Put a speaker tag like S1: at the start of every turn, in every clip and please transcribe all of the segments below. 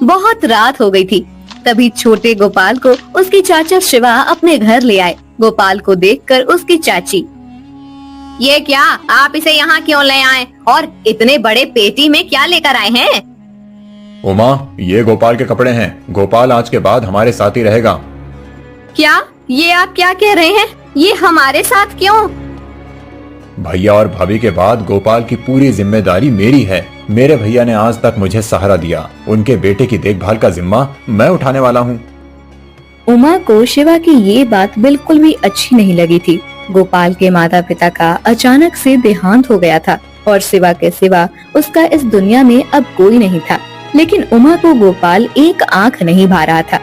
S1: बहुत रात हो गई थी। तभी छोटे गोपाल को उसकी चाचा शिवा अपने घर ले आए। गोपाल को देखकर उसकी चाची, ये क्या, आप इसे यहाँ क्यों ले आए और इतने बड़े पेटी में क्या लेकर आए हैं?
S2: उमा, ये गोपाल के कपड़े हैं। गोपाल आज के बाद हमारे साथ ही रहेगा।
S1: क्या? ये आप क्या कह रहे हैं? ये हमारे साथ क्यों?
S2: भैया और भाभी के बाद गोपाल की पूरी जिम्मेदारी मेरी है। मेरे भैया ने आज तक मुझे सहारा दिया। उनके बेटे की देखभाल का जिम्मा मैं उठाने वाला हूँ।
S1: उमा को शिवा की ये बात बिल्कुल भी अच्छी नहीं लगी थी। गोपाल के माता पिता का अचानक से देहांत हो गया था और शिवा के सिवा उसका इस दुनिया में अब कोई नहीं था। लेकिन उमा को गोपाल एक आंख नहीं भा रहा था।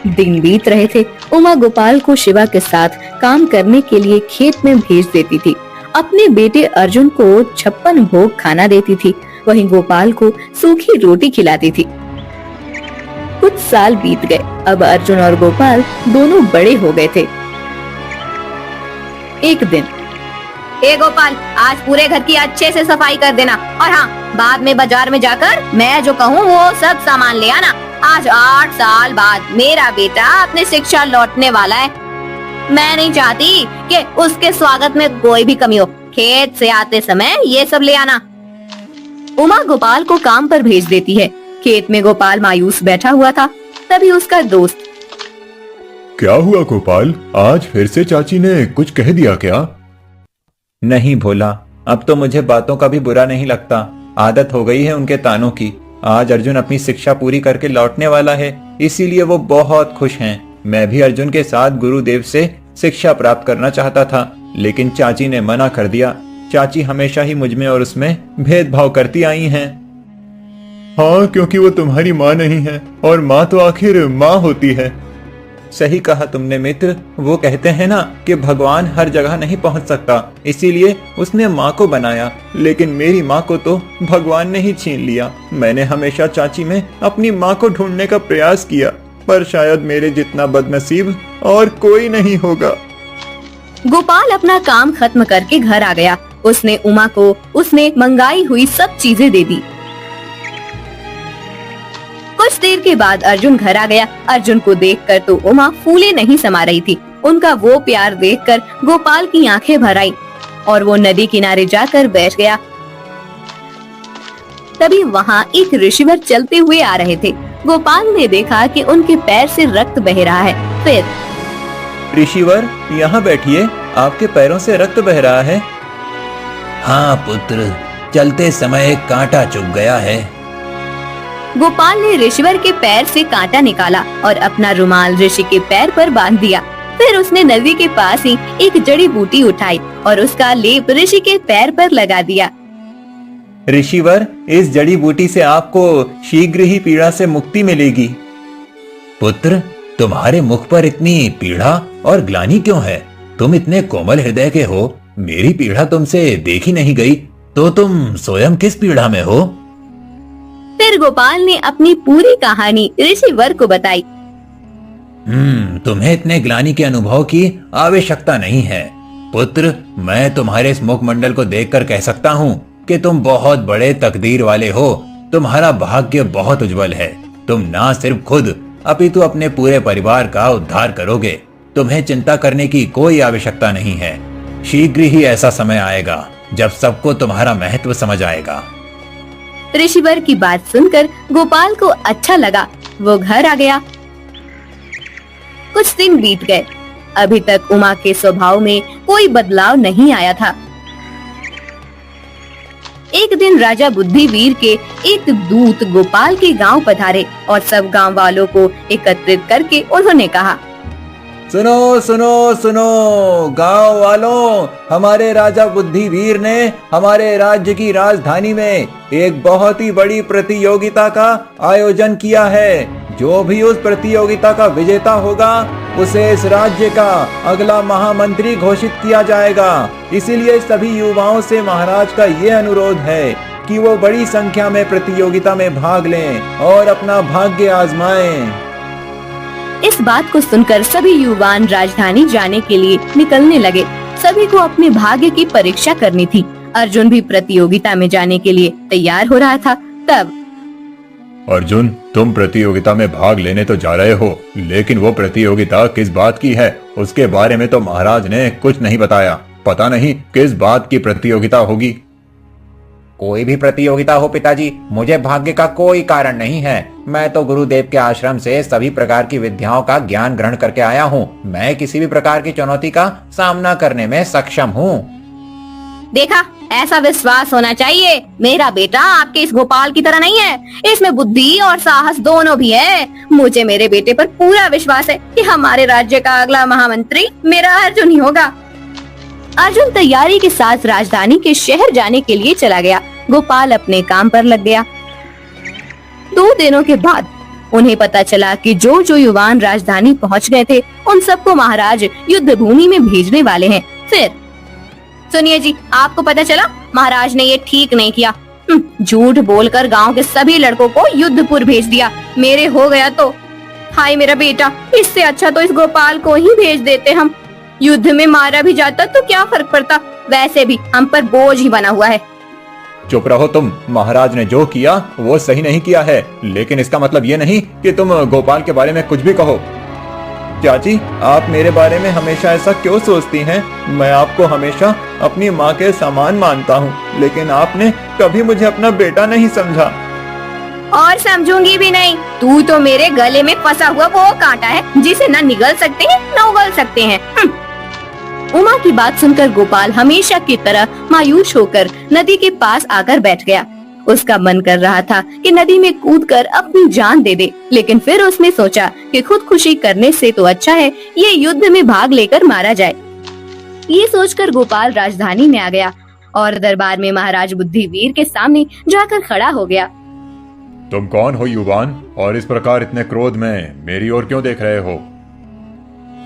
S1: दिन बीत रहे थे। उमा गोपाल को शिवा के साथ काम करने के लिए खेत में भेज देती थी। अपने बेटे अर्जुन को 56 भोग खाना देती थी, वहीं गोपाल को सूखी रोटी खिलाती थी। कुछ साल बीत गए। अब अर्जुन और गोपाल दोनों बड़े हो गए थे। एक दिन, ए गोपाल, आज पूरे घर की अच्छे से सफाई कर देना और हाँ, बाद में बाजार में जाकर मैं जो कहूँ वो सब सामान ले आना। आज 8 साल बाद मेरा बेटा अपनी शिक्षा लौटने वाला है। मैं नहीं चाहती कि उसके स्वागत में कोई भी कमी हो। खेत से आते समय ये सब ले आना। उमा गोपाल को काम पर भेज देती है। खेत में गोपाल मायूस बैठा हुआ था। तभी उसका दोस्त,
S2: क्या हुआ गोपाल, आज फिर से चाची ने कुछ कह दिया क्या?
S3: नहीं भोला, अब तो मुझे बातों का भी बुरा नहीं लगता। आदत हो गई है उनके तानों की। आज अर्जुन अपनी शिक्षा पूरी करके लौटने वाला है, इसीलिए वो बहुत खुश हैं। मैं भी अर्जुन के साथ गुरुदेव से शिक्षा प्राप्त करना चाहता था, लेकिन चाची ने मना कर दिया। चाची हमेशा ही मुझ में और उसमें भेदभाव करती आई हैं।
S2: हाँ, क्योंकि वो तुम्हारी माँ नहीं है और माँ तो आखिर माँ होती है।
S3: सही कहा तुमने मित्र। वो कहते हैं ना कि भगवान हर जगह नहीं पहुंच सकता, इसीलिए उसने माँ को बनाया। लेकिन मेरी माँ को तो भगवान ने ही छीन लिया। मैंने हमेशा चाची में अपनी माँ को ढूंढने का प्रयास किया, पर शायद मेरे जितना बदनसीब और कोई नहीं होगा।
S1: गोपाल अपना काम खत्म करके घर आ गया। उसने उमा को उसने मंगाई हुई सब चीजें दे दी। कुछ देर के बाद अर्जुन घर आ गया। अर्जुन को देखकर तो उमा फूले नहीं समा रही थी। उनका वो प्यार देखकर गोपाल की आंखें भर आई और वो नदी किनारे जाकर बैठ गया। तभी वहाँ एक ऋषिवर चलते हुए आ रहे थे। गोपाल ने देखा कि उनके पैर से रक्त बह रहा है। फिर,
S3: ऋषिवर, यहाँ बैठिए, आपके पैरों से रक्त बह रहा है।
S4: हाँ पुत्र, चलते समय एक कांटा चुभ गया है।
S1: गोपाल ने ऋषिवर के पैर से कांटा निकाला और अपना रुमाल ऋषि के पैर पर बांध दिया। फिर उसने नदी के पास ही एक जड़ी बूटी उठाई और उसका लेप ऋषि के पैर पर लगा दिया।
S3: ऋषिवर, इस जड़ी बूटी से आपको शीघ्र ही पीड़ा से मुक्ति मिलेगी।
S4: पुत्र, तुम्हारे मुख पर इतनी पीड़ा और ग्लानि क्यों है? तुम इतने कोमल हृदय के हो, मेरी पीड़ा तुमसे देखी नहीं गई, तो तुम स्वयं किस पीड़ा में हो?
S1: फिर गोपाल ने अपनी पूरी कहानी ऋषिवर को बताई।
S4: तुम्हें इतने ग्लानि के अनुभव की आवश्यकता नहीं है। पुत्र, मैं तुम्हारे इस मुखमंडल को देखकर कह सकता हूँ कि तुम बहुत बड़े तकदीर वाले हो। तुम्हारा भाग्य बहुत उज्जवल है। तुम ना सिर्फ खुद अपितु अपने पूरे परिवार का उद्धार करोगे। तुम्हें चिंता करने की कोई आवश्यकता नहीं है। शीघ्र ही ऐसा समय आएगा जब सबको तुम्हारा महत्व समझ आएगा।
S1: ऋषिवर की बात सुनकर गोपाल को अच्छा लगा। वो घर आ गया। कुछ दिन बीत गए। अभी तक उमा के स्वभाव में कोई बदलाव नहीं आया था। एक दिन राजा बुद्धिवीर के एक दूत गोपाल के गांव पधारे और सब गांव वालों को एकत्रित करके उन्होंने कहा,
S3: सुनो सुनो सुनो गांव वालों, हमारे राजा बुद्धिवीर ने हमारे राज्य की राजधानी में एक बहुत ही बड़ी प्रतियोगिता का आयोजन किया है। जो भी उस प्रतियोगिता का विजेता होगा उसे इस राज्य का अगला महामंत्री घोषित किया जाएगा। इसीलिए सभी युवाओं से महाराज का ये अनुरोध है कि वो बड़ी संख्या में प्रतियोगिता में भाग लें और अपना भाग्य आजमाएं।
S1: इस बात को सुनकर सभी युवान राजधानी जाने के लिए निकलने लगे। सभी को अपने भाग्य की परीक्षा करनी थी। अर्जुन भी प्रतियोगिता में जाने के लिए तैयार हो रहा था। तब
S2: अर्जुन, तुम प्रतियोगिता में भाग लेने तो जा रहे हो, लेकिन वो प्रतियोगिता किस बात की है उसके बारे में तो महाराज ने कुछ नहीं बताया। पता नहीं किस बात की प्रतियोगिता होगी।
S3: कोई भी प्रतियोगिता हो पिताजी, मुझे भाग्य का कोई कारण नहीं है। मैं तो गुरुदेव के आश्रम से सभी प्रकार की विद्याओं का ज्ञान ग्रहण करके आया हूँ। मैं किसी भी प्रकार की चुनौती का सामना करने में सक्षम हूँ।
S1: देखा, ऐसा विश्वास होना चाहिए। मेरा बेटा आपके इस गोपाल की तरह नहीं है, इसमें बुद्धि और साहस दोनों भी है। मुझे मेरे बेटे पर पूरा विश्वास है कि हमारे राज्य का अगला महामंत्री मेरा अर्जुन ही होगा। अर्जुन तैयारी के साथ राजधानी के शहर जाने के लिए चला गया। गोपाल अपने काम पर लग गया। 2 दिनों के बाद उन्हें पता चला कि जो युवान राजधानी पहुंच गए थे, उन सबको महाराज युद्ध भूमि में भेजने वाले हैं। फिर सुनिए जी, आपको पता चला महाराज ने ये ठीक नहीं किया। झूठ बोलकर गांव के सभी लड़कों को युद्धपुर भेज दिया। मेरे हो गया तो हाय मेरा बेटा, इससे अच्छा तो इस गोपाल को ही भेज देते। हम युद्ध में मारा भी जाता तो क्या फर्क पड़ता, वैसे भी हम पर बोझ ही बना हुआ है।
S2: चुप रहो तुम। महाराज ने जो किया वो सही नहीं किया है, लेकिन इसका मतलब ये नहीं कि तुम गोपाल के बारे में कुछ भी कहो।
S3: चाची, आप मेरे बारे में हमेशा ऐसा क्यों सोचती हैं? मैं आपको हमेशा अपनी माँ के समान मानता हूँ, लेकिन आपने कभी मुझे अपना बेटा नहीं समझा।
S1: और समझूंगी भी नहीं। तू तो मेरे गले में फंसा हुआ वो कांटा है जिसे न निगल सकते हैं न उगल सकते हैं। उमा की बात सुनकर गोपाल हमेशा की तरह मायूस होकर नदी के पास आकर बैठ गया। उसका मन कर रहा था कि नदी में कूदकर अपनी जान दे दे, लेकिन फिर उसने सोचा कि खुदकुशी करने से तो अच्छा है ये युद्ध में भाग लेकर मारा जाए। ये सोचकर गोपाल राजधानी में आ गया और दरबार में महाराज बुद्धिवीर के सामने जाकर खड़ा हो गया।
S2: तुम कौन हो युवान, और इस प्रकार इतने क्रोध में मेरी ओर क्यों देख रहे हो?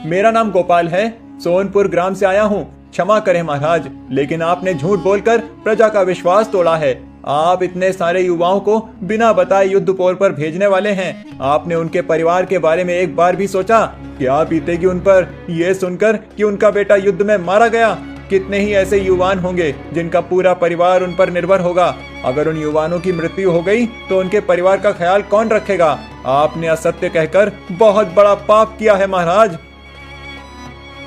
S3: मेरा नाम गोपाल है, सोनपुर ग्राम से आया हूँ। क्षमा करें महाराज, लेकिन आपने झूठ बोलकर प्रजा का विश्वास तोड़ा है। आप इतने सारे युवाओं को बिना बताए युद्धपोर पर भेजने वाले हैं। आपने उनके परिवार के बारे में एक बार भी सोचा? क्या बीतेगी उन पर यह सुनकर कि उनका बेटा युद्ध में मारा गया? कितने ही ऐसे युवान होंगे जिनका पूरा परिवार उन पर निर्भर होगा। अगर उन युवानों की मृत्यु हो गई तो उनके परिवार का ख्याल कौन रखेगा? आपने असत्य कहकर बहुत बड़ा पाप किया है महाराज।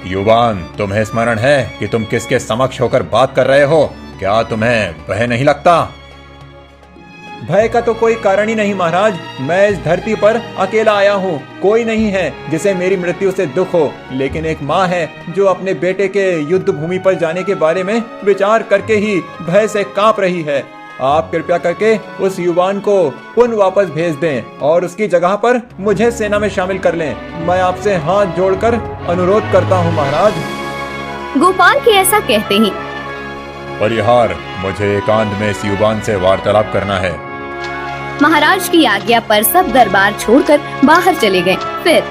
S2: युवान, तुम्हें स्मरण है कि तुम किसके समक्ष होकर बात कर रहे हो? क्या तुम्हें भय नहीं लगता?
S3: भय का तो कोई कारण ही नहीं महाराज। मैं इस धरती पर अकेला आया हूँ। कोई नहीं है जिसे मेरी मृत्यु से दुख हो, लेकिन एक माँ है जो अपने बेटे के युद्ध भूमि पर जाने के बारे में विचार करके ही भय से कांप रही है। आप कृपया करके उस युवान को पुनः वापस भेज दें और उसकी जगह पर मुझे सेना में शामिल कर लें। मैं आपसे हाथ जोड़कर अनुरोध करता हूँ महाराज।
S1: गोपाल के ऐसा कहते ही
S2: परिहार, मुझे एकांत में इस युवान से वार्तालाप करना है।
S1: महाराज की आज्ञा पर सब दरबार छोड़कर बाहर चले गए। फिर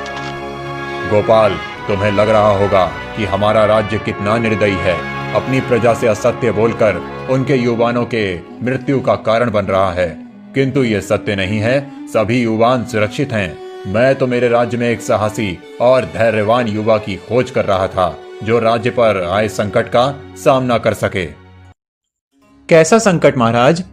S2: गोपाल, तुम्हें लग रहा होगा कि हमारा राज्य कितना निर्दयी है, अपनी प्रजा से असत्य बोलकर उनके युवानों के मृत्यु का कारण बन रहा है, किंतु ये सत्य नहीं है। सभी युवान सुरक्षित हैं। मैं तो मेरे राज्य में एक साहसी और धैर्यवान युवा की खोज कर रहा था जो राज्य पर आए संकट का सामना कर सके।
S3: कैसा संकट महाराज?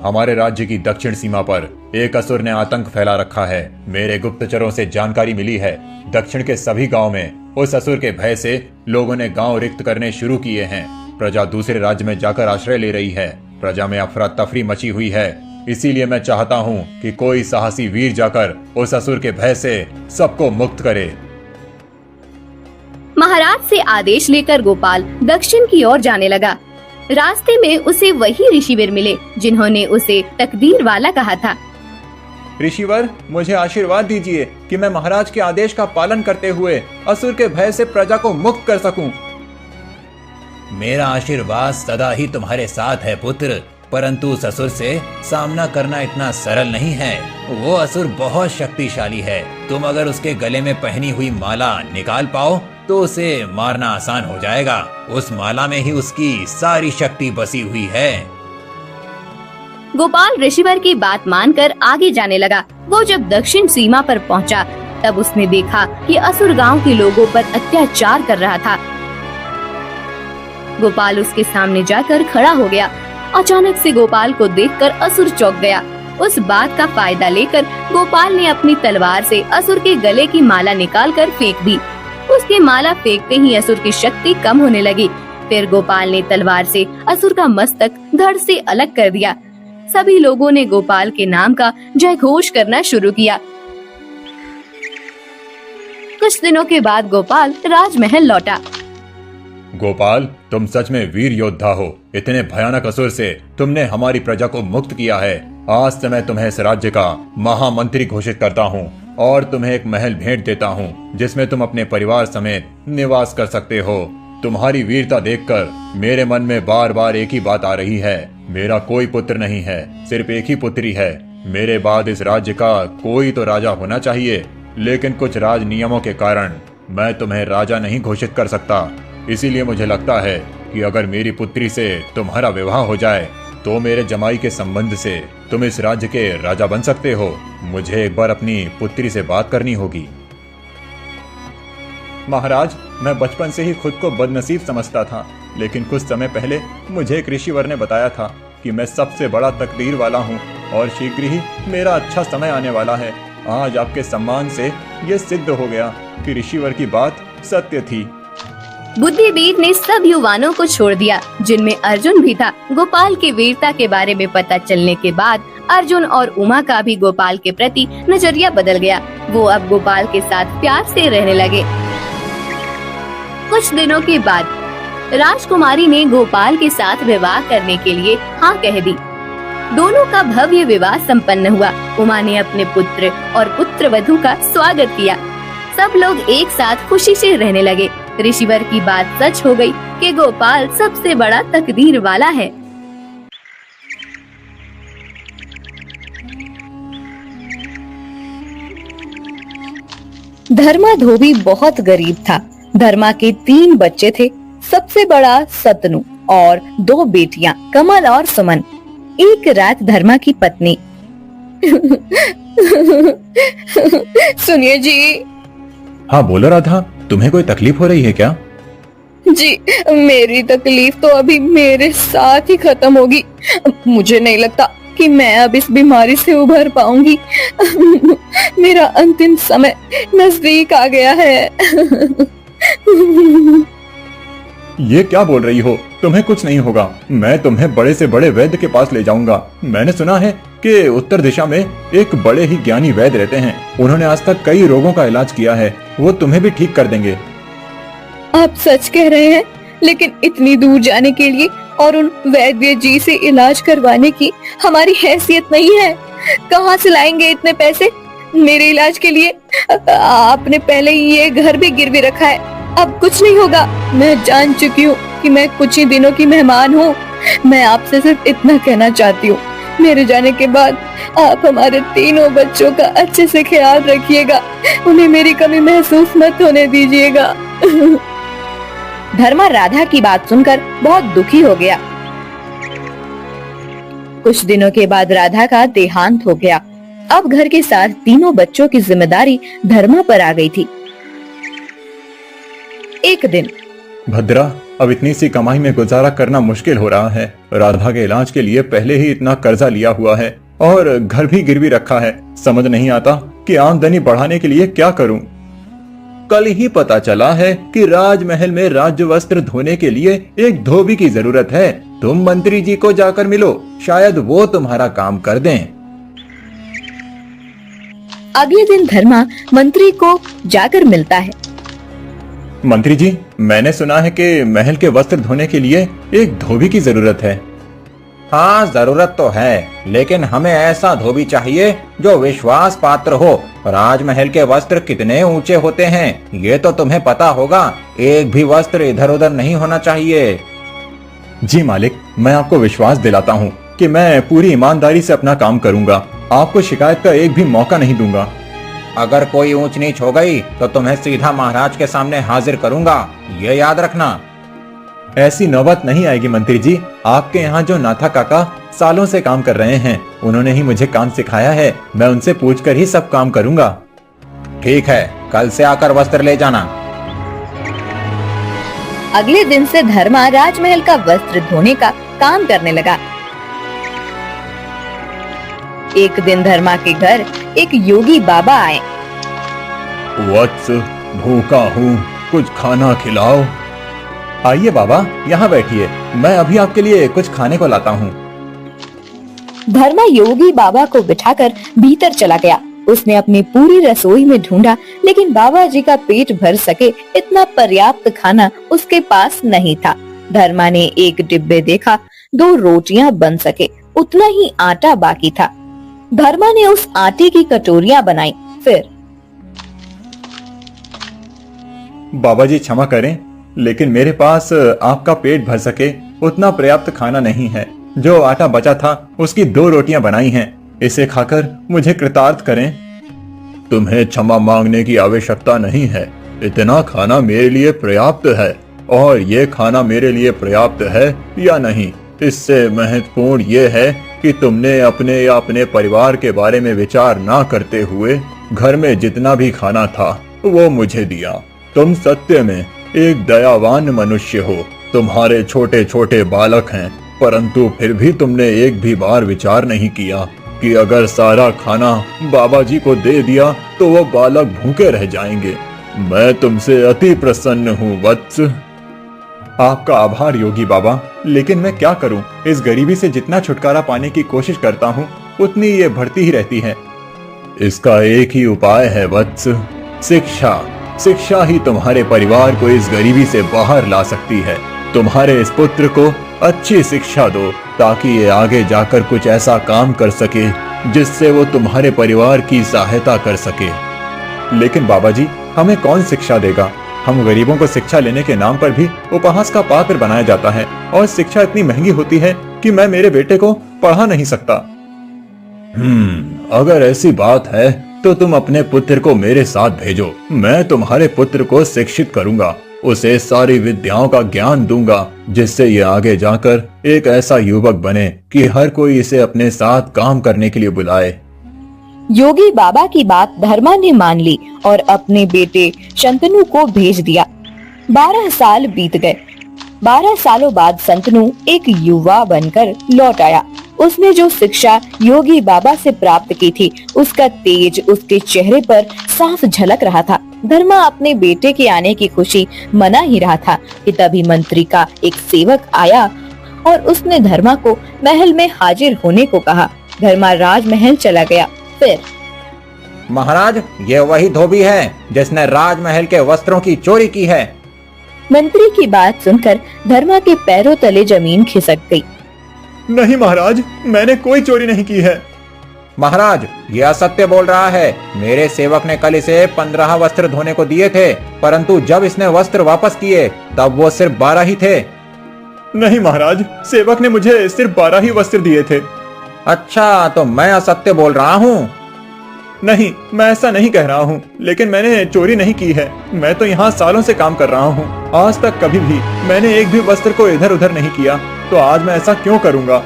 S2: हमारे राज्य की दक्षिण सीमा पर एक असुर ने आतंक फैला रखा है। मेरे गुप्तचरों से जानकारी मिली है, दक्षिण के सभी गांव में उस असुर के भय से लोगों ने गांव रिक्त करने शुरू किए हैं। प्रजा दूसरे राज्य में जाकर आश्रय ले रही है। प्रजा में अफरा तफरी मची हुई है। इसीलिए मैं चाहता हूँ कि कोई साहसी वीर जाकर उस असुर के भय से सबको मुक्त करे।
S1: महाराज से आदेश लेकर गोपाल दक्षिण की ओर जाने लगा। रास्ते में उसे वही ऋषिवीर मिले जिन्होंने उसे तकदीर वाला कहा था।
S3: ऋषिवर, मुझे आशीर्वाद दीजिए कि मैं महाराज के आदेश का पालन करते हुए असुर के भय से प्रजा को मुक्त कर सकूं।
S4: मेरा आशीर्वाद सदा ही तुम्हारे साथ है पुत्र, परंतु उस असुर से सामना करना इतना सरल नहीं है। वो असुर बहुत शक्तिशाली है। तुम अगर उसके गले में पहनी हुई माला निकाल पाओ तो उसे मारना आसान हो जाएगा। उस माला में ही उसकी सारी शक्ति बसी हुई है।
S1: गोपाल ऋषिवर की बात मानकर आगे जाने लगा। वो जब दक्षिण सीमा पर पहुंचा तब उसने देखा कि असुर गांव के लोगों पर अत्याचार कर रहा था। गोपाल उसके सामने जाकर खड़ा हो गया। अचानक से गोपाल को देखकर असुर चौंक गया। उस बात का फायदा लेकर गोपाल ने अपनी तलवार से असुर के गले की माला निकालकर फेंक दी। उसके माला फेंकते ही असुर की शक्ति कम होने लगी। फिर गोपाल ने तलवार से असुर का मस्तक धड़ से अलग कर दिया। सभी लोगों ने गोपाल के नाम का जय घोष करना शुरू किया। कुछ दिनों के बाद गोपाल राजमहल लौटा।
S2: गोपाल, तुम सच में वीर योद्धा हो। इतने भयानक असुर से तुमने हमारी प्रजा को मुक्त किया है। आज से मैं तुम्हें इस राज्य का महामंत्री घोषित करता हूँ और तुम्हें एक महल भेंट देता हूँ जिसमें तुम अपने परिवार समेत निवास कर सकते हो। तुम्हारी वीरता देखकर मेरे मन में बार बार एक ही बात आ रही है। मेरा कोई पुत्र नहीं है, सिर्फ एक ही पुत्री है। मेरे बाद इस राज्य का कोई तो राजा होना चाहिए, लेकिन कुछ राज नियमों के कारण मैं तुम्हें राजा नहीं घोषित कर सकता। इसीलिए मुझे लगता है कि अगर मेरी पुत्री से तुम्हारा विवाह हो जाए तो मेरे जमाई के संबंध से तुम इस राज्य के राजा बन सकते हो। मुझे एक बार अपनी पुत्री से बात करनी होगी। महाराज, मैं बचपन से ही खुद को बदनसीब समझता था, लेकिन कुछ समय पहले मुझे एक ऋषिवर ने बताया था कि मैं सबसे बड़ा तकदीर वाला हूँ और शीघ्र ही मेरा अच्छा समय आने वाला है। आज आपके सम्मान से ये सिद्ध हो गया कि ऋषिवर की बात सत्य थी।
S1: बुद्धिवीर ने सब युवानों को छोड़ दिया, जिनमें अर्जुन भी था। गोपाल की वीरता के बारे में पता चलने के बाद अर्जुन और उमा का भी गोपाल के प्रति नजरिया बदल गया। वो अब गोपाल के साथ प्यार से रहने लगे। कुछ दिनों के बाद राजकुमारी ने गोपाल के साथ विवाह करने के लिए हाँ कह दी। दोनों का भव्य विवाह संपन्न हुआ। उमा ने अपने पुत्र और पुत्रवधू का स्वागत किया। सब लोग एक साथ खुशी से रहने लगे। ऋषिवर की बात सच हो गई कि गोपाल सबसे बड़ा तकदीर वाला है। धर्मा धोबी बहुत गरीब था। धर्मा के 3 बच्चे थे। सबसे बड़ा सतनु और 2 बेटियां कमल और सुमन। एक रात धर्मा की पत्नी सुनिए जी।
S3: हाँ बोलो राधा, तुम्हें कोई तकलीफ हो रही है क्या?
S1: जी, मेरी तकलीफ तो अभी मेरे साथ ही खत्म होगी। मुझे नहीं लगता कि मैं अब इस बीमारी से उभर पाऊंगी। मेरा अंतिम समय नजदीक आ गया है।
S3: ये क्या बोल रही हो? तुम्हें कुछ नहीं होगा। मैं तुम्हें बड़े से बड़े वैद्य के पास ले जाऊंगा। मैंने सुना है कि उत्तर दिशा में एक बड़े ही ज्ञानी वैद्य रहते हैं। उन्होंने आज तक कई रोगों का इलाज किया है। वो तुम्हें भी ठीक कर देंगे।
S1: आप सच कह रहे हैं, लेकिन इतनी दूर जाने के लिए और उन वैद्य जी से इलाज करवाने की हमारी हैसियत नहीं है। कहाँ से लाएंगे इतने पैसे मेरे इलाज के लिए? आपने पहले ही ये घर भी गिरवी रखा है। अब कुछ नहीं होगा। मैं जान चुकी हूँ कि मैं कुछ ही दिनों की मेहमान हूँ। मैं आपसे सिर्फ इतना कहना चाहती हूँ, मेरे जाने के बाद आप हमारे 3 बच्चों का अच्छे से ख्याल रखिएगा। उन्हें मेरी कमी महसूस मत होने दीजिएगा। धर्मा राधा की बात सुनकर बहुत दुखी हो गया। कुछ दिनों के बाद राधा का देहांत हो गया। अब घर के साथ 3 बच्चों की जिम्मेदारी धर्मा पर आ गई थी। एक दिन,
S3: भद्रा, अब इतनी सी कमाई में गुजारा करना मुश्किल हो रहा है। राधा के इलाज के लिए पहले ही इतना कर्जा लिया हुआ है और घर भी गिरवी रखा है। समझ नहीं आता कि आमदनी बढ़ाने के लिए क्या करूं। कल ही पता चला है कि राजमहल में राज्य वस्त्र धोने के लिए एक धोबी की जरूरत है। तुम मंत्री जी को जाकर मिलो, शायद वो तुम्हारा काम कर दें।
S1: अगले दिन धर्मा मंत्री को जाकर मिलता है।
S3: मंत्री जी, मैंने सुना है कि महल के वस्त्र धोने के लिए एक धोबी की जरूरत है।
S4: हाँ, जरूरत तो है, लेकिन हमें ऐसा धोबी चाहिए जो विश्वास पात्र हो। राजमहल के वस्त्र कितने ऊंचे होते हैं, ये तो तुम्हें पता होगा। एक भी वस्त्र इधर उधर नहीं होना चाहिए।
S3: जी मालिक, मैं आपको विश्वास दिलाता हूँ कि मैं पूरी ईमानदारी से अपना काम करूँगा। आपको शिकायत का एक भी मौका नहीं दूंगा।
S4: अगर कोई ऊंच नीच हो गई तो तुम्हें सीधा महाराज के सामने हाजिर करूंगा, ये याद रखना।
S3: ऐसी नौबत नहीं आएगी मंत्री जी। आपके यहाँ जो नाथा काका सालों से काम कर रहे हैं, उन्होंने ही मुझे काम सिखाया है। मैं उनसे पूछकर ही सब काम करूंगा।
S4: ठीक है, कल से आकर वस्त्र ले जाना।
S1: अगले दिन से धर्मा राजमहल का वस्त्र धोने का काम करने लगा। एक दिन धर्मा के घर एक योगी बाबा आए।
S2: वत्स, भूखा हूँ, कुछ खाना खिलाओ।
S3: आइए बाबा, यहाँ बैठिए, मैं अभी आपके लिए कुछ खाने को लाता हूँ।
S1: धर्मा योगी बाबा को बिठाकर भीतर चला गया। उसने अपनी पूरी रसोई में ढूंढा, लेकिन बाबा जी का पेट भर सके इतना पर्याप्त खाना उसके पास नहीं था। धर्मा ने एक डिब्बे देखा, 2 रोटियां बन सके उतना ही आटा बाकी था। धर्मा ने उस आटे की कटोरियां बनाई। फिर
S3: बाबा जी क्षमा करें, लेकिन मेरे पास आपका पेट भर सके उतना पर्याप्त खाना नहीं है। जो आटा बचा था उसकी 2 रोटियां बनाई हैं, इसे खाकर मुझे कृतार्थ करें।
S2: तुम्हें क्षमा मांगने की आवश्यकता नहीं है। इतना खाना मेरे लिए पर्याप्त है, और ये खाना मेरे लिए पर्याप्त है या नहीं, इससे महत्वपूर्ण ये है कि तुमने अपने या अपने परिवार के बारे में विचार ना करते हुए घर में जितना भी खाना था वो मुझे दिया। तुम सत्य में एक दयावान मनुष्य हो। तुम्हारे छोटे छोटे बालक हैं, परंतु फिर भी तुमने एक भी बार विचार नहीं किया कि अगर सारा खाना बाबा जी को दे दिया तो वो बालक भूखे रह जाएंगे। मैं तुमसे अति प्रसन्न हूँ वत्स।
S3: आपका आभार योगी बाबा, लेकिन मैं क्या करूं? इस गरीबी से जितना छुटकारा पाने की कोशिश करता हूं, उतनी ये बढ़ती ही रहती है।
S2: इसका एक ही उपाय है वत्स, शिक्षा। शिक्षा ही तुम्हारे परिवार को इस गरीबी से बाहर ला सकती है। तुम्हारे इस पुत्र को अच्छी शिक्षा दो, ताकि ये आगे जाकर कुछ ऐसा काम कर सके जिससे वो तुम्हारे परिवार की सहायता कर सके।
S3: लेकिन बाबा जी, हमें कौन शिक्षा देगा? हम गरीबों को शिक्षा लेने के नाम पर भी उपहास का पात्र बनाया जाता है, और शिक्षा इतनी महंगी होती है कि मैं मेरे बेटे को पढ़ा नहीं सकता।
S2: अगर ऐसी बात है तो तुम अपने पुत्र को मेरे साथ भेजो। मैं तुम्हारे पुत्र को शिक्षित करूंगा, उसे सारी विद्याओं का ज्ञान दूंगा, जिससे ये आगे जाकर एक ऐसा युवक बने कि हर कोई इसे अपने साथ काम करने के लिए बुलाए।
S1: योगी बाबा की बात धर्मा ने मान ली और अपने बेटे शंतनु को भेज दिया। 12 साल बीत गए। 12 सालों बाद शंतनु एक युवा बनकर लौट आया। उसने जो शिक्षा योगी बाबा से प्राप्त की थी, उसका तेज उसके चेहरे पर साफ झलक रहा था। धर्मा अपने बेटे के आने की खुशी मना ही रहा था कि तभी मंत्री का एक सेवक आया और उसने धर्मा को महल में हाजिर होने को कहा। धर्मा राजमहल चला गया। फिर
S4: महाराज, ये वही धोबी है जिसने राजमहल के वस्त्रों की चोरी की है।
S1: मंत्री की बात सुनकर धर्मा के पैरों तले जमीन खिसक गई।
S3: नहीं महाराज, मैंने कोई चोरी नहीं की है।
S4: महाराज, ये असत्य बोल रहा है। मेरे सेवक ने कल इसे 15 वस्त्र धोने को दिए थे, परंतु जब इसने वस्त्र वापस किए तब वो सिर्फ 12 ही थे।
S3: नहीं महाराज, सेवक ने मुझे सिर्फ 12 ही वस्त्र दिए थे।
S4: अच्छा, तो मैं असत्य बोल रहा हूँ?
S3: नहीं, मैं ऐसा नहीं कह रहा हूँ, लेकिन मैंने चोरी नहीं की है। मैं तो यहाँ सालों से काम कर रहा हूँ। आज तक कभी भी मैंने एक भी वस्त्र को इधर उधर नहीं किया, तो आज मैं ऐसा क्यों करूँगा?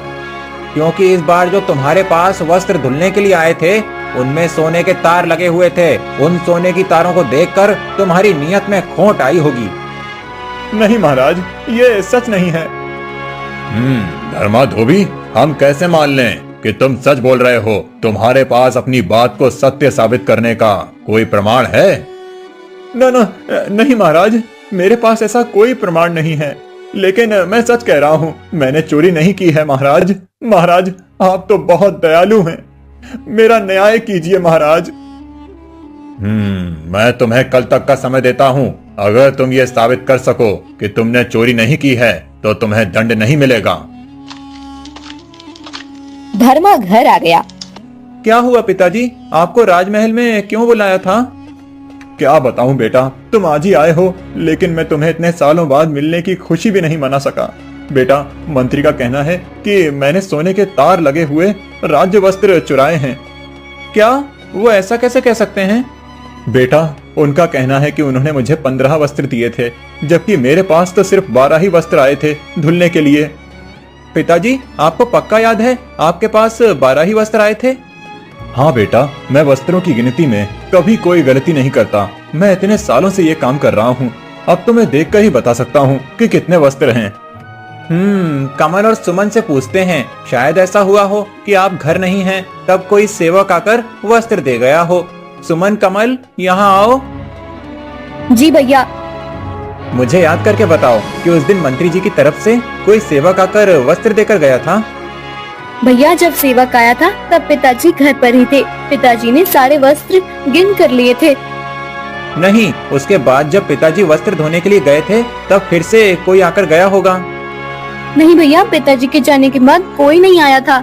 S4: क्योंकि इस बार जो तुम्हारे पास वस्त्र धुलने के लिए आए थे, उनमें सोने के तार लगे हुए थे। उन सोने की तारों को देखकर तुम्हारी नियत में खोट आई होगी।
S3: नहीं महाराज, ये सच नहीं है।
S2: धर्मा धोबी, हम कैसे मान लें कि तुम सच बोल रहे हो? तुम्हारे पास अपनी बात को सत्य साबित करने का कोई प्रमाण है?
S3: नहीं महाराज, मेरे पास ऐसा कोई प्रमाण नहीं है, लेकिन मैं सच कह रहा हूँ, मैंने चोरी नहीं की है। महाराज, महाराज, आप तो बहुत दयालु हैं, मेरा न्याय कीजिए महाराज।
S2: मैं तुम्हें कल तक का समय देता हूँ। अगर तुम ये साबित कर सको कि तुमने चोरी नहीं की है, तो तुम्हें दंड नहीं मिलेगा।
S1: धर्मा घर आ गया।
S3: क्या हुआ पिताजी, आपको राजमहल में क्यों बुलाया था? क्या बताऊं बेटा, तुम आज ही आए हो, लेकिन मैं तुम्हें इतने सालों बाद मिलने की खुशी भी नहीं मना सका। बेटा, मंत्री का कहना है कि मैंने सोने के तार लगे हुए राज्य वस्त्र चुराए हैं। क्या? वो ऐसा कैसे कह सकते हैं? बेटा, उनका कहना है कि उन्होंने मुझे 15 वस्त्र दिए थे, जबकि मेरे पास तो सिर्फ 12 ही वस्त्र आए थे धुलने के लिए। पिताजी, आपको पक्का याद है आपके पास 12 ही वस्त्र आए थे? हाँ बेटा, मैं वस्त्रों की गिनती में कभी कोई गलती नहीं करता। मैं इतने सालों से ये काम कर रहा हूँ। अब तो मैं देखकर ही बता सकता हूँ कि कितने वस्त्र हैं। कमल और सुमन से पूछते हैं, शायद ऐसा हुआ हो कि आप घर नहीं हैं, तब कोई सेवक आकर वस्त्र दे गया हो। सुमन, कमल, यहाँ आओ।
S1: जी भैया।
S3: मुझे याद करके बताओ कि उस दिन मंत्री जी की तरफ से कोई सेवक आकर वस्त्र देकर गया था।
S1: भैया, जब सेवक आया था तब पिताजी घर पर ही थे। पिताजी ने सारे वस्त्र गिन कर लिए थे।
S3: नहीं, उसके बाद जब पिताजी वस्त्र धोने के लिए गए थे तब फिर से कोई आकर गया होगा।
S1: नहीं भैया, पिताजी के जाने के बाद कोई नहीं आया था।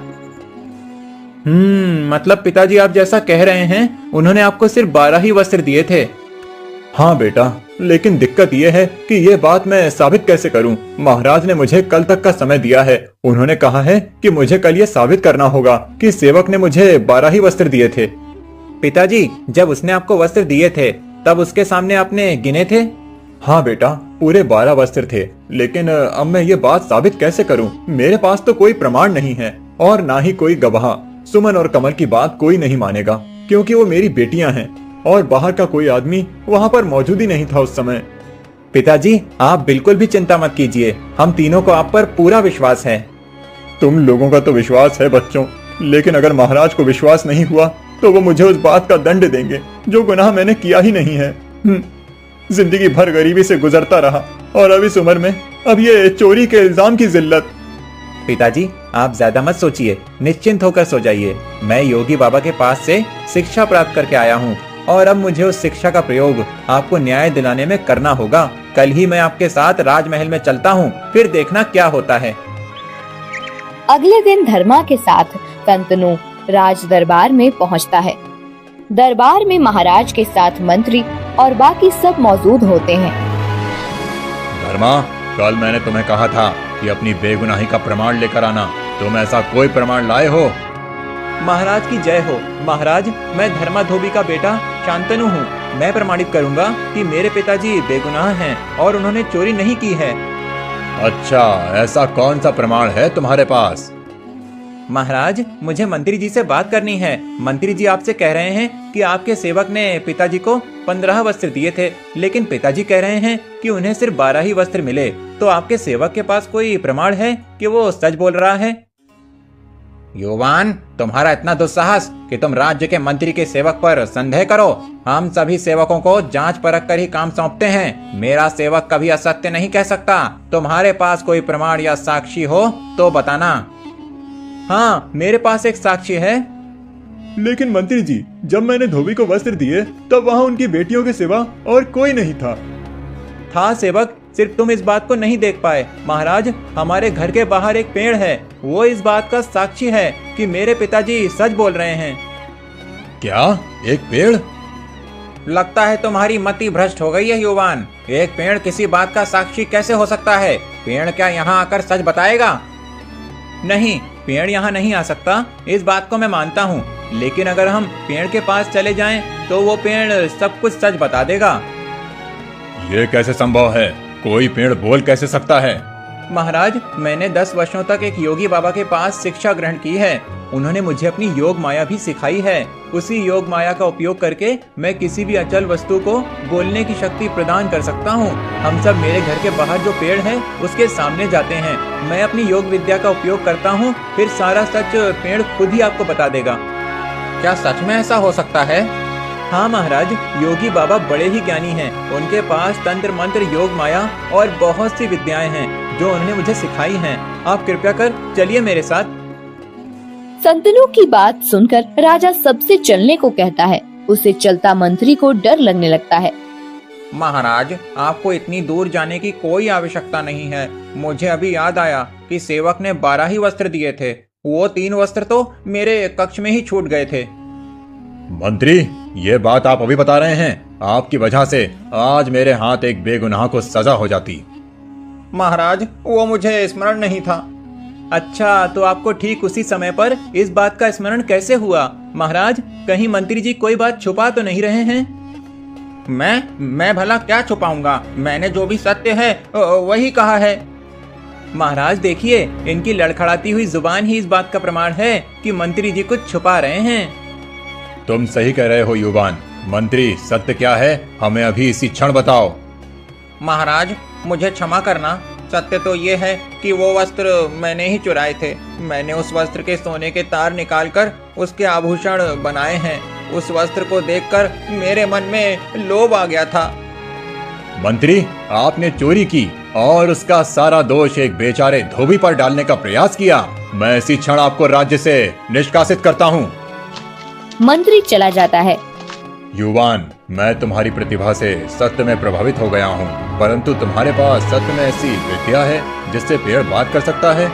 S3: मतलब पिताजी आप जैसा कह रहे हैं, उन्होंने आपको सिर्फ 12 ही वस्त्र दिए थे। हाँ बेटा, लेकिन दिक्कत यह है कि ये बात मैं साबित कैसे करूं? महाराज ने मुझे कल तक का समय दिया है। उन्होंने कहा है कि मुझे कल ये साबित करना होगा कि सेवक ने मुझे 12 ही वस्त्र दिए थे। पिताजी, जब उसने आपको वस्त्र दिए थे तब उसके सामने आपने गिने थे? हाँ बेटा, पूरे 12 वस्त्र थे, लेकिन अब मैं ये बात साबित कैसे करूं? मेरे पास तो कोई प्रमाण नहीं है और ना ही कोई गवाह। सुमन और कमल की बात कोई नहीं मानेगा क्योंकि वो मेरी बेटियां हैं और बाहर का कोई आदमी वहाँ पर मौजूद ही नहीं था उस समय। पिताजी, आप बिल्कुल भी चिंता मत कीजिए, हम तीनों को आप पर पूरा विश्वास है। तुम लोगों का तो विश्वास है बच्चों, लेकिन अगर महाराज को विश्वास नहीं हुआ तो वो मुझे उस बात का दंड देंगे जो गुनाह मैंने किया ही नहीं है। जिंदगी भर गरीबी से गुजरता रहा और अब इस उम्र में अब ये चोरी के इल्जाम की जिल्लत। पिताजी, आप ज्यादा मत सोचिए, निश्चिंत होकर सो जाइए। मैं योगी बाबा के पास से शिक्षा प्राप्त करके आया हूँ और अब मुझे उस शिक्षा का प्रयोग आपको न्याय दिलाने में करना होगा। कल ही मैं आपके साथ राजमहल में चलता हूँ, फिर देखना क्या होता है।
S1: अगले दिन धर्मा के साथ शंतनु राज दरबार में पहुंचता है। दरबार में महाराज के साथ मंत्री और बाकी सब मौजूद होते हैं।
S2: धर्मा, कल मैंने तुम्हें कहा था कि अपनी बेगुनाही का प्रमाण लेकर आना। तुम ऐसा कोई प्रमाण लाए हो?
S3: महाराज की जय हो। महाराज, मैं धर्मा धोबी का बेटा शांतनु हूँ। मैं प्रमाणित करूँगा कि मेरे पिताजी बेगुनाह हैं और उन्होंने चोरी नहीं की है।
S2: अच्छा, ऐसा कौन सा प्रमाण है तुम्हारे पास?
S3: महाराज, मुझे मंत्री जी से बात करनी है। मंत्री जी आपसे कह रहे हैं कि आपके सेवक ने पिताजी को 15 वस्त्र दिए थे, लेकिन पिताजी कह रहे हैं कि उन्हें सिर्फ 12 ही वस्त्र मिले। तो आपके सेवक के पास कोई प्रमाण है कि वो सच बोल रहा है? युवान, तुम्हारा इतना दुस्साहस कि तुम राज्य के मंत्री के सेवक पर संदेह करो। हम सभी सेवकों को जांच परख कर ही काम सौंपते हैं। मेरा सेवक कभी असत्य नहीं कह सकता। तुम्हारे पास कोई प्रमाण या साक्षी हो तो बताना। हाँ, मेरे पास एक साक्षी है। लेकिन मंत्री जी, जब मैंने धोबी को वस्त्र दिए तब वहाँ उनकी बेटियों के सिवा और कोई नहीं था। था सेवक, सिर्फ तुम इस बात को नहीं देख पाए। महाराज, हमारे घर के बाहर एक पेड़ है, वो इस बात का साक्षी है कि मेरे पिताजी सच बोल रहे हैं।
S2: क्या? एक पेड़?
S3: लगता है तुम्हारी मति भ्रष्ट हो गई है युवान। एक पेड़ किसी बात का साक्षी कैसे हो सकता है? पेड़ क्या यहाँ आकर सच बताएगा? नहीं, पेड़ यहाँ नहीं आ सकता, इस बात को मैं मानता हूँ। लेकिन अगर हम पेड़ के पास चले जाएं, तो वो पेड़ सब कुछ सच बता देगा।
S2: ये कैसे संभव है? कोई पेड़ बोल कैसे सकता है?
S3: महाराज, मैंने 10 वर्षों तक एक योगी बाबा के पास शिक्षा ग्रहण की है। उन्होंने मुझे अपनी योग माया भी सिखाई है। उसी योग माया का उपयोग करके मैं किसी भी अचल वस्तु को बोलने की शक्ति प्रदान कर सकता हूँ। हम सब मेरे घर के बाहर जो पेड़ है उसके सामने जाते हैं। मैं अपनी योग विद्या का उपयोग करता हूँ, फिर सारा सच पेड़ खुद ही आपको बता देगा। क्या सच में ऐसा हो सकता है? हाँ महाराज, योगी बाबा बड़े ही ज्ञानी हैं। उनके पास तंत्र मंत्र, योग माया और बहुत सी विद्याएं हैं जो उन्होंने मुझे सिखाई हैं। आप कृपया कर चलिए मेरे साथ।
S1: शंतनु की बात सुनकर राजा सबसे चलने को कहता है। उसे चलता मंत्री को डर लगने लगता है।
S3: महाराज, आपको इतनी दूर जाने की कोई आवश्यकता नहीं है। मुझे अभी याद आया कि सेवक ने 12 ही वस्त्र दिए थे। वो 3 वस्त्र तो मेरे कक्ष में ही छूट गए थे।
S2: मंत्री, ये बात आप अभी बता रहे हैं? आपकी वजह से आज मेरे हाथ एक बेगुनाह को सजा हो जाती।
S3: महाराज, वो मुझे स्मरण नहीं था। अच्छा, तो आपको ठीक उसी समय पर इस बात का स्मरण कैसे हुआ? महाराज, कहीं मंत्री जी कोई बात छुपा तो नहीं रहे हैं? मैं भला क्या छुपाऊंगा? मैंने जो भी सत्य है वही कहा है। महाराज देखिए, इनकी लड़खड़ाती हुई जुबान ही इस बात का प्रमाण है कि मंत्री जी कुछ छुपा रहे हैं।
S2: तुम सही कह रहे हो युवान। मंत्री, सत्य क्या है? हमें अभी इसी क्षण बताओ।
S3: महाराज, मुझे क्षमा करना।
S5: सत्य तो ये है कि वो वस्त्र मैंने ही चुराए थे। मैंने उस वस्त्र के सोने के तार निकालकर उसके आभूषण बनाए हैं। उस वस्त्र को देखकर मेरे मन में लोभ आ गया था।
S2: मंत्री, आपने चोरी की और उसका सारा दोष एक बेचारे धोबी पर डालने का प्रयास किया। मैं इसी क्षण आपको राज्य से निष्कासित करता हूँ।
S1: मंत्री चला जाता है।
S2: युवान, मैं तुम्हारी प्रतिभा से सत्य में प्रभावित हो गया हूँ, परंतु तुम्हारे पास सत्य में ऐसी विद्या है जिससे पेड़ बात कर सकता है?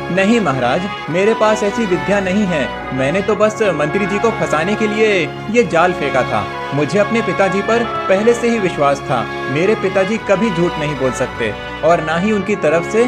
S5: नहीं महाराज, मेरे पास ऐसी विद्या नहीं है। मैंने तो बस मंत्री जी को फंसाने के लिए ये जाल फेंका था। मुझे अपने पिताजी पर पहले से ही विश्वास था। मेरे पिताजी कभी झूठ नहीं बोल सकते और ना ही उनकी तरफ से